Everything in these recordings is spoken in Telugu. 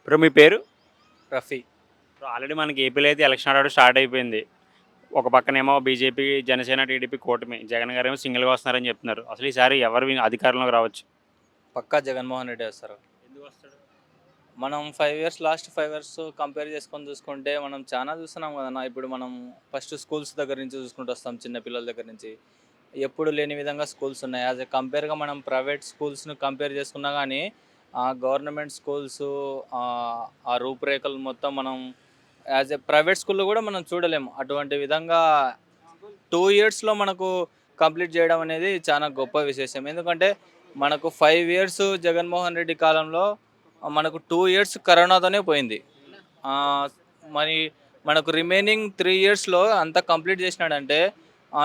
బ్రో మీ పేరు? రఫీ. బ్రో ఆల్రెడీ మనకి ఏపీలో అయితే ఎలక్షన్ ఆడడం స్టార్ట్ అయిపోయింది. ఒక పక్కనేమో బీజేపీ, జనసేన, టీడీపీ కూటమి. జగన్ గారేమో సింగిల్‌గా వస్తున్నారని చెప్తున్నారు. అసలు ఈసారి ఎవరు అధికారంలోకి రావచ్చు? పక్కా జగన్మోహన్ రెడ్డి వస్తారు. ఎందుకు వస్తాడు? మనం 5 ఇయర్స్ లాస్ట్ 5 ఇయర్స్ కంపేర్ చేసుకొని చూసుకుంటే మనం చాలా చూస్తున్నాం కదన్న. ఇప్పుడు మనం ఫస్ట్ స్కూల్స్ దగ్గర నుంచి చూసుకుంటూ వస్తాం, చిన్న పిల్లల దగ్గర నుంచి. ఎప్పుడు లేని విధంగా స్కూల్స్ ఉన్నాయి. యాజ్ ఎ కంపేర్‌గా మనం ప్రైవేట్ స్కూల్స్‌ని కంపేర్ చేసుకున్నా గానీ గవర్నమెంట్ స్కూల్స్ ఆ రూపురేఖలు మొత్తం మనం యాజ్ ఎ ప్రైవేట్ స్కూల్‌లో కూడా మనం చూడలేము. అటువంటి విధంగా 2 ఇయర్స్‌లో మనకు కంప్లీట్ చేయడం అనేది చాలా గొప్ప విశేషం. ఎందుకంటే మనకు 5 ఇయర్స్ జగన్మోహన్ రెడ్డి కాలంలో మనకు 2 ఇయర్స్ కరోనాతోనే పోయింది. ఆహ్, మరి మనకు రిమైనింగ్ 3 ఇయర్స్‌లో అంతా కంప్లీట్ చేసినాడంటే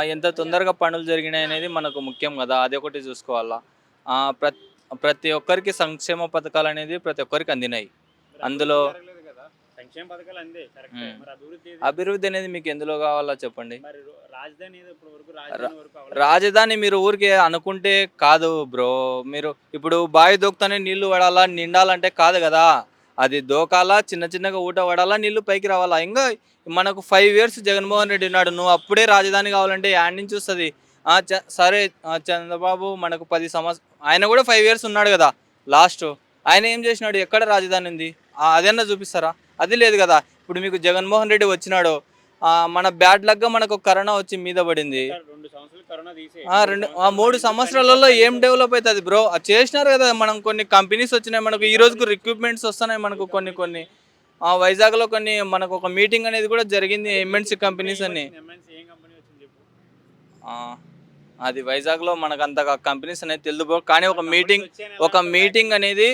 ఎంత తొందరగా పనులు జరిగినాయనేది మనకు ముఖ్యం గదా! అదొకటి చూసుకోవాలా. ఆహ్, ప్రత్ ప్రతి ఒక్కరికి సంక్షేమ పథకాలనేది ప్రతి ఒక్కరికి అందినాయి. మరి అందులో అభివృద్ధి జరగలేదు కదా! సంక్షేమ పథకాలు అందే కరెక్టే. హ్మ్. మరి అభివృద్ధి ఏది? అభివృద్ధి అనేది మీకు ఎందులో కావాలో చెప్పండి? మరి రాజధాని ఏదో ఇప్పటి వరకు ర రాజధాని వరకు అవ్వలేదు కదా! రాజధాని మీరు ఊరికే అనుకుంటే కాదు బ్రో. మీరు ఇప్పుడు బావి దూకుతానే నీళ్లు పడాలా, నిండాలంటే కాదు గదా! అది దూకాలా, చిన్న చిన్నగా ఊట పడాలా, నీళ్లు పైకి రావాలా. ఇంగా మనకు 5 ఇయర్స్ జగన్మోహన్ రెడ్డి ఉన్నాడు. నువ్వు అప్పుడే రాజధాని కావాలంటే యాడ నుంచి వస్తది? సరే, చంద్రబాబు మనకు 10 ఆయన కూడా 5 ఇయర్స్ ఉన్నాడు గదా! లాస్ట్. ఆయన ఏం చేసినాడు? ఎక్కడ రాజధాని ఉంది? అదన్నా చూపిస్తారా? అది లేదు గదా! ఇప్పుడు మీకు జగన్మోహన్ రెడ్డి వచ్చినాడు. మన బ్యాడ్ లక్‌గా మనకు కరోనా వచ్చి మీద పడింది. ఇంకా 2 సంవత్సరాలు కరోనా తీసేయి. 3 సంవత్సరాలు 3 మనకి సంవత్సరాలలో పని ఏం డెవలప్ అయితది బ్రో? అది చేసినారు గదా! మనం కొన్ని కంపెనీస్ వచ్చినాయి. మనకు ఈ రోజుకు రిక్రూట్‌మెంట్స్ వస్తున్నాయి మనకు కొన్ని కొన్ని. వైజాగ్‌లో కొన్ని మనకు ఒక మీటింగ్ అనేది కూడా జరిగింది. అదే ఎంఎన్‌సి కంపెనీ కంపెనీస్ అన్ని. ఏమొచ్చింది? ఎంఎన్‌సి ఏం కంపెనీ వచ్చింది చెప్పు? ఆ! అది వైజాగ్‌లో మనకు అంతగా కంపెనీస్ అనేది తెలీదు బ్రో. కానీ మరి కంపెనీస్ వచ్చాయని ఎలా ఒక అంటావు మీటింగ్ బ్యాక్‌గ్రౌండ్? అనేది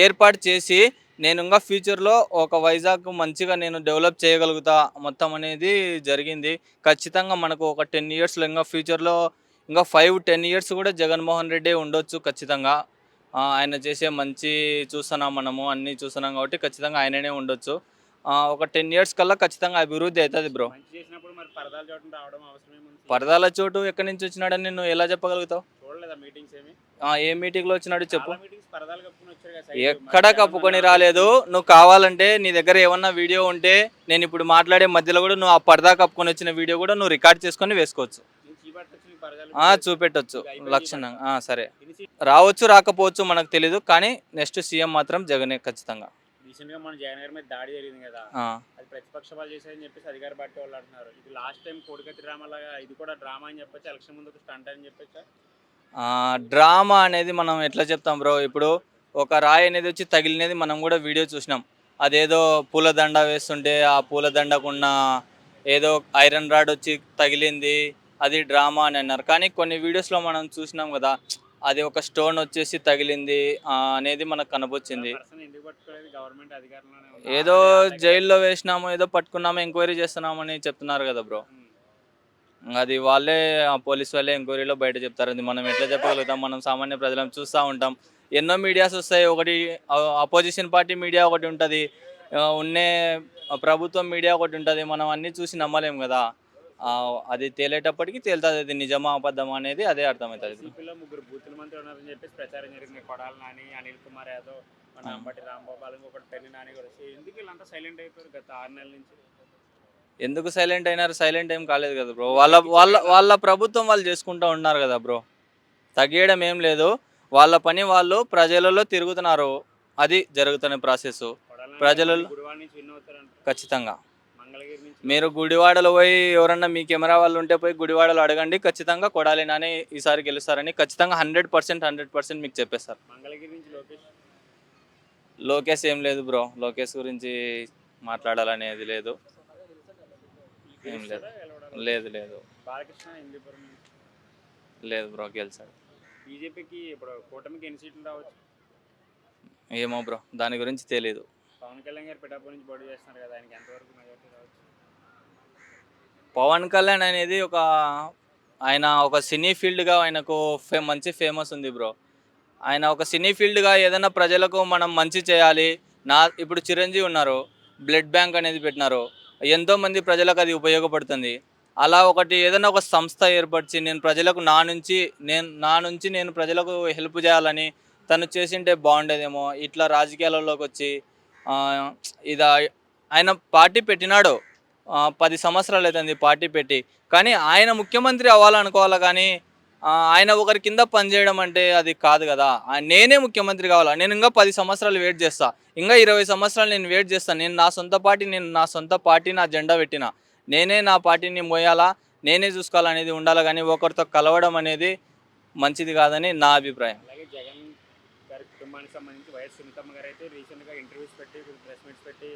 ఏర్పాటు చేసి నేను ఇంగా ఫ్యూచర్‌లో ఒక వైజాగ్ మంచిగా నేను డెవలప్ చేయగలుగుతా మొత్తం అనేది జరిగింది. ఖచ్చితంగా మనకు ఒక 10 ఇయర్స్‌లో ఇంగా ఫ్యూచర్‌లో ఇంగా 5, 10 ఇయర్స్ కూడా జగన్మోహన్ రెడ్డే ఉండొచ్చు ఖచ్చితంగా. ఆయన చేసే మంచి చూస్తున్నాం మనము. అన్నీ చూస్తున్నాం కాబట్టి ఖచ్చితంగా ఆయననే ఉండొచ్చు. ఒక 10 ఇయర్స్ కల్లా ఖచ్చితంగా అభివృద్ధి అయితది బ్రో. మంచి చేసినప్పుడు మరి పరదాల చోటన రావడం అవసరమేముంది సీఎం? పరదాల చోటు ఎక్కడి నుంచి వచ్చినాడని నువ్వు ఎలా చెప్పగలుగుతావు? చూడలేదా మీటింగ్స్ ఏమి? ఏ మీటింగ్‌లో వచ్చినాడో చెప్పు? చాలా మీటింగ్స్ పరదాలు కప్పుకొని వచ్చారు కదా సైడ్. మరి ఎక్కడ జనం కప్పుకొని ఆపేసి రాలేదు. నువ్వు కావాలంటే నీ దగ్గర ఏమన్నా వీడియో ఉంటే నేనిప్పుడు మాట్లాడే మధ్యలో గూడా నువ్వు ఆ పరదా కప్పుకొని వచ్చిన వీడియో గూడా నువ్వు రికార్డ్ చేసుకొని వేసుకోవచ్చు. నేను చీపట్టొచ్చు నీ పరదాలు ఇప్పుడు చూపెట్టొచ్చు ఇక అయిపోయినాయి లక్షణంగా. పరదాలు. సరే. ఎన్ని సీ రావచ్చు, రాకపోవచ్చు మనకు తెలీదు. కానీ నెక్స్ట్ సీఎం మాత్రం జగనే ఖచ్చితంగా. రీసెంట్‌గా మన జగన్ గారి మీద దాడి జరిగింది కదా! ఆ! అది ప్రతిపక్ష వాళ్ళు చేశారని చెప్పేసి అధికార పార్టీ వాళ్ళు అంటున్నారు. ఇది లాస్ట్ టైమ్ కోడికత్తి డ్రామా లాగా ఇది కూడా డ్రామా అని చెప్పొచ్చా? ఎలక్షన్ ముందు ఒక స్టంట్ అని చెప్పొచ్చా? డ్రామా అనేది మనం ఎట్లా చెప్తాం బ్రో? ఇప్పుడు ఒక రాయి అనేది వచ్చి తగిలినది మనం గూడా వీడియో చూసినాం. అదేదో పూలదండ వేస్తుంటే, ఆ పూలదండకున్న ఏదో ఐరన్ రాడ్ వచ్చి తగిలింది. అది డ్రామా అని అన్నారు. కానీ కొన్ని వీడియోస్‌లో మనం చూసినాం గదా! అది ఒక స్టోన్ వచ్చేసి తగిలింది అనేది మనకు మరి ఆ కనపొచ్చింది. పర్సన్ ఎందుకు పట్టుకోలేదు? గవర్నమెంట్ అధికారంలోనే ఉంది. ఏదో ఆల్రెడీ వాళ్ళ దగ్గర జైల్‌లో వేసినాము, ఏదో పట్టుకున్నాము, ఎంక్వైరీ చేస్తున్నామని చెప్తున్నారు గదా బ్రో! హ్మ్. అది వాళ్ళే పోలీస్ వాళ్ళే ఎంక్వైరీలో బయట చెప్తారు. అది మనం ఎట్లా చెప్పగలుగుతాం? మనం సామాన్య ప్రజలం చూస్తా ఉంటాం. ఎన్నో మీడియాస్ వస్తాయి. ఒకటి అపోజిషన్ పార్టీ మీడియా ఒకటి ఉంటది. ఉన్నే ప్రభుత్వం మీడియా ఒకటి ఉంటది. మనం అన్నీ చూసి నమ్మలేం గదా! అది తేలేటప్పటికి తేలుతది. అది నిజమా? అబద్ధమా? అనేది అదే అర్థమైతది బ్రో. వైసీపీలో ముగ్గురు బూతుల మంత్రులు ఉన్నారని చెప్పేసి ప్రచారం జరిగింది. కొడాలి నాని, అనిల్ కుమార్ యాదవ్, మన ఆ! అంబటి రాంగోపాల్, ఇంకొకటి పెన్ని నాని కూడా. ఎందుకు వీళ్ళంతా సైలెంట్ అయిపోయారు గత 6 నెలల నుంచి? ఎందుకు సైలెంట్ అయినారు? సైలెంట్ ఏం కాలేదు గదా బ్రో. వీళ్ళు వాళ్ళ తగ్గించారు వాళ్ళ కదా! వాళ్ళ ప్రభుత్వం వాళ్ళు చేసుకుంటా ఉన్నారు గదా బ్రో. తగ్గేయడం ఏం లేదు. వాళ్ళ పని వాళ్ళు ప్రజలలో తిరుగుతున్నారు. అది జరుగుతున్న ప్రాసెసు. కొడాలి నాని గారు మళ్ళీ ప్రజలలో గుడివాడ నుంచి విన్ అవుతారంట. ఖచ్చితంగా. మంగళగిరి నుంచి మీరు లోకేష్. గుడివాడలో పోయి ఎవరన్నా మీ కెమెరా వాళ్ళు ఉంటే పోయి గుడివాడలో అడగండి. ఖచ్చితంగా కొడాలి నాని ఈసారి గెలుస్తారని ఖచ్చితంగా 100%, 100% మీకు చెప్పేస్తారు. మంగళగిరి నుంచి లోకేష్. లోకేష్ ఏం లేదు బ్రో. లోకేష్ గురించి మాట్లాడాలనేది లేదు. ఏం లేదు. గెలుస్తాడా? గెలవడా లోకేష్? లేదు లేదు. బాలకృష్ణ హిందూపురం నుంచి. లేదు బ్రో గెలిచాడు. బీజేపీకి ఇప్పుడు కూటమికి ఎన్ని సీట్లు రావచ్చు? ఏమో బ్రో దాని గురించి తెలీదు. పవన్ కళ్యాణ్ గారు పిఠాపురం నుంచి పోటీ చేస్తున్నారు కదా! ఆయనకి ఎంతవరకు మెజారిటీ రావచ్చు? పవన్ కళ్యాణ్ అనేది ఆయన ఒక సినీ ఫీల్డ్‌గా ఆయనకు మంచి ఫేమస్ ఉంది బ్రో. ఆయన ఒక సినీ ఫీల్డ్‌గా ఏదైనా ప్రజలకు మనం మంచి చేయాలి. ఇప్పుడు చిరంజీవి ఉన్నారు. బ్లడ్ బ్యాంక్ అనేది పెట్టినారు. ఎంతోమంది ప్రజలకు అది ఉపయోగపడుతుంది. అలా ఒకటి ఏదైనా ఒక సంస్థ ఏర్పరిచి నేను ప్రజలకు నా నుంచి నేను ప్రజలకు హెల్ప్ చేయాలని తను చేసుంటే బాగుండేదేమో. ఇట్లా రాజకీయాలలోకొచ్చి ఆ, ఇది ఆయన పార్టీ పెట్టినాడు, 10 సంవత్సరాలు అవుతుంది పార్టీ పెట్టి. కానీ ఆయన ముఖ్యమంత్రి అవ్వాలనుకోవాలి కానీ ఆయన ఒకరి కింద పనిచేయడం అంటే అది కాదు కదా. నేనే ముఖ్యమంత్రి కావాలా, నేను ఇంకా 10 సంవత్సరాలు వెయిట్ చేస్తా, ఇంకా 20 సంవత్సరాలు నేను వెయిట్ చేస్తాను. నేను నా సొంత పార్టీ నా జెండా పెట్టిన, నేనే నా పార్టీని మోయాలా, నేనే చూసుకోవాలనేది ఉండాలి. కానీ ఒకరితో కలవడం అనేది మంచిది కాదని నా అభిప్రాయం. అలాగే జగన్ గారి కుటుంబానికి సంబంధించి వైఎస్ సునీతమ్మ గారు అయితే రీసెంట్గా ఇంటర్వ్యూస్ పెట్టి ప్రెస్ మీట్స్ పెట్టి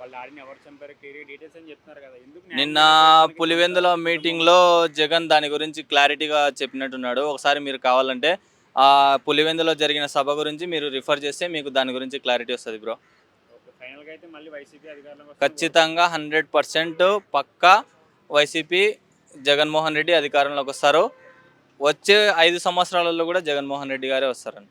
వాళ్ళ డాడీని ఎవరు చంపారో క్లియర్ డీటెయిల్స్ అని చెప్తున్నారు కదా, ఎందుకు న్యాయం నిన్న చేయకపోవడానికి పులివెందుల మీటింగ్లో జగన్ దాని గురించి క్లారిటీగా చెప్పినట్టున్నాడు. ఒకసారి మీరు కావాలంటే పులివెందులో జరిగిన సభ గురించి మీరు రిఫర్ చేస్తే మీకు దాని గురించి క్లారిటీ వస్తుంది బ్రో. ఓకే, ఫైనల్గా అయితే మళ్ళీ వైసీపీ అధికారంలోకి వస్తే ఖచ్చితంగా 100% పక్కా వైసీపీ జగన్మోహన్ రెడ్డి అధికారంలోకి వస్తారు. వచ్చే 5 సంవత్సరాలలో కూడా జగన్మోహన్ రెడ్డి గారే వస్తారని.